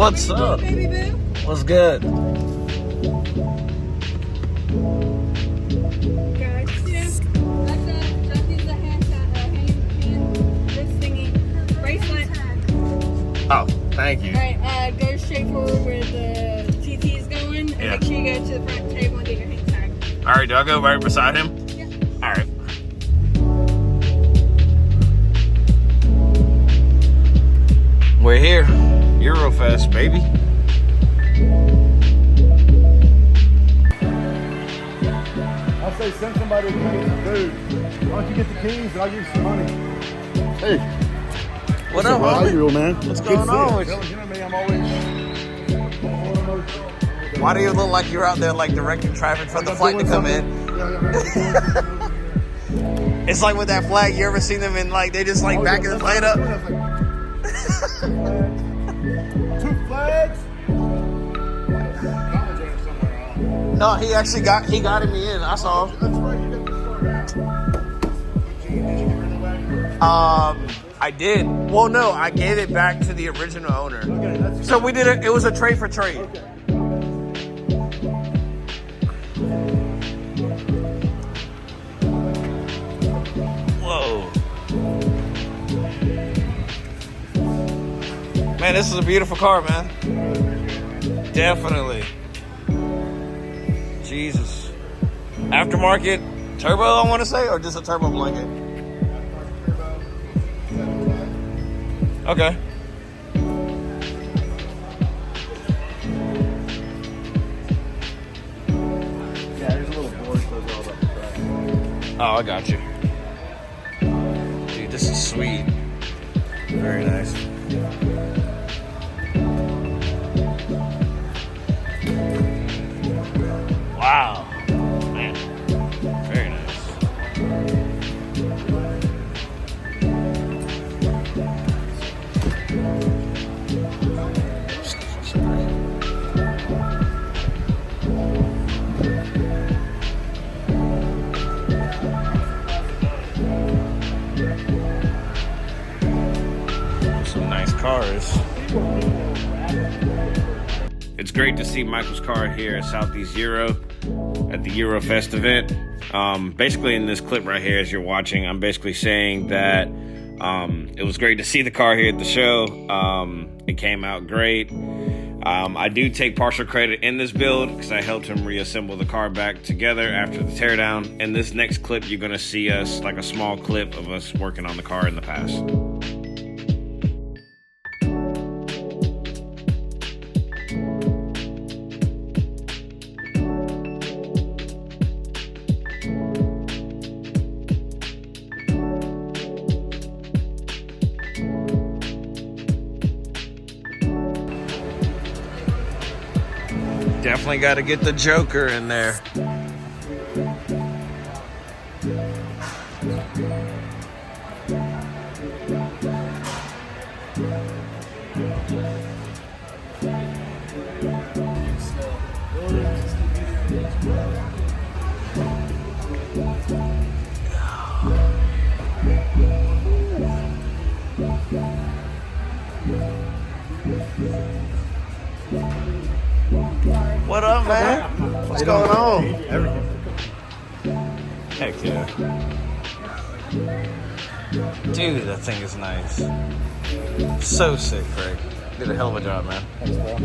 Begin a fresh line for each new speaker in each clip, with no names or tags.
What's up?
Baby boo?
What's good?
Gotcha. That's just use the hand this thingy. Bracelet.
Oh, thank you.
Alright, go straight forward where the TT is going. And
Yeah.
make sure you go to the front table and get your hang tag.
Alright, do I go right beside him?
Yeah.
Alright. We're here. Eurofest, baby.
I say send somebody to get some food. Why don't you get the keys and I'll give you some money? Hey.
What up,
How
homie?
you, man?
What's going on with you?
You know me, I'm always...
Why do you look like you're out there like directing traffic for the flight to come in? It's like with that flag, you ever seen them in like, they just like backing the plane up?
Two flags?
No, he actually got me in. I saw him.
That's right, you got the
I did. Well, no, I gave it back to the original owner.
Okay, that's
So we did it. It was a trade for trade.
okay.
Whoa. Man, this is a beautiful car, man. Definitely. Jesus. Aftermarket turbo, I want to say, or just a turbo blanket? Okay.
Yeah, there's a little board that goes all up the track.
Oh, I got you. Dude, this is sweet. Very nice. Wow. Man. Very nice. Some nice cars. It's great to see Michael's car here at Southeast Euro at the Eurofest event. Basically in this clip right here as you're watching, I'm basically saying that it was great to see the car here at the show. It came out great. I do take partial credit in this build because I helped him reassemble the car back together after the teardown. In this next clip, you're gonna see us, like a small clip of us working on the car in the past. Definitely got to get the Joker in there. What up, man? What's going on?
Everything.
Heck yeah. Dude, that thing is nice. So sick, Craig. Did a hell of a job, man.
Thanks, bro.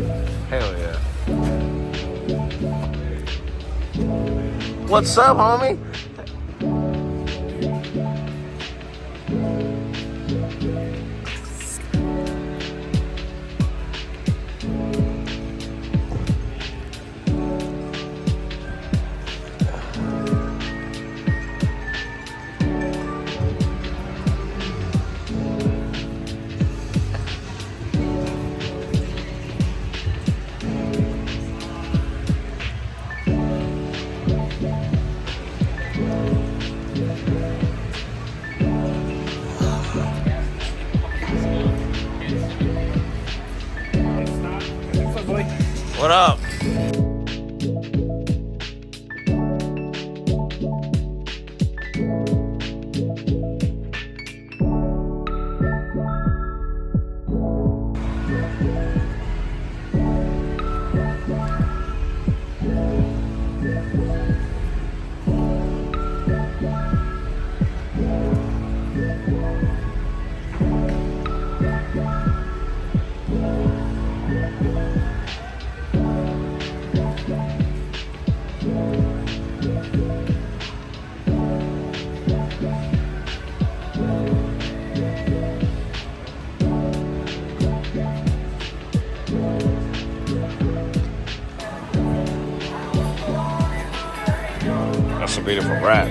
Hell yeah. What's up, homie? That's a beautiful wrap.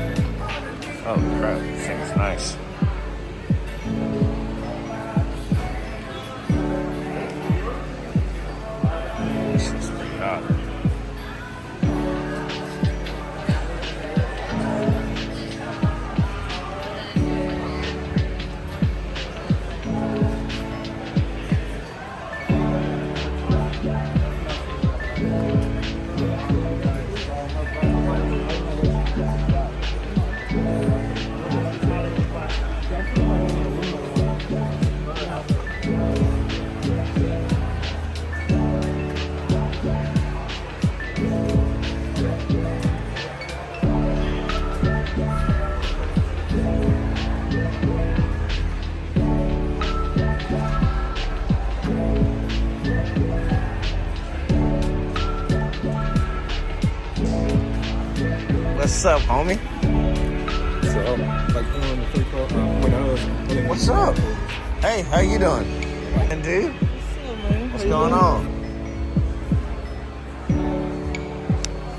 Oh crap, this thing is nice. This is pretty hot. What's up, homie?
So, like,
What's up? Hey, how you doing? And dude, what's going on?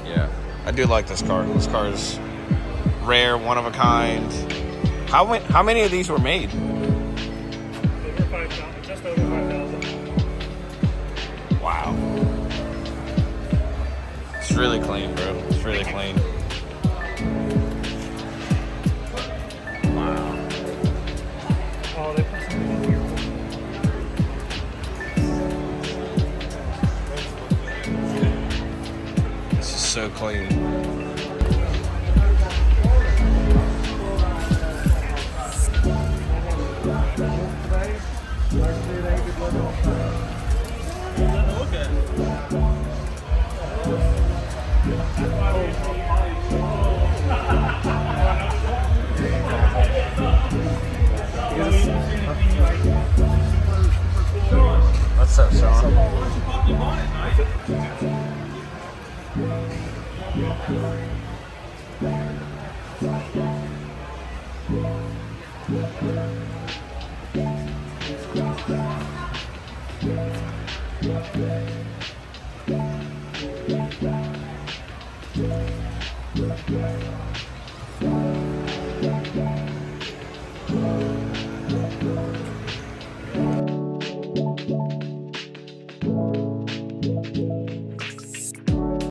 Yeah, I do like this car. This car is rare, one of a kind. How many of these were made?
Over 5,000, just over 5,000.
Wow. It's really clean, bro. It's really clean. Wow.
Oh, they put something in here.
This is so clean.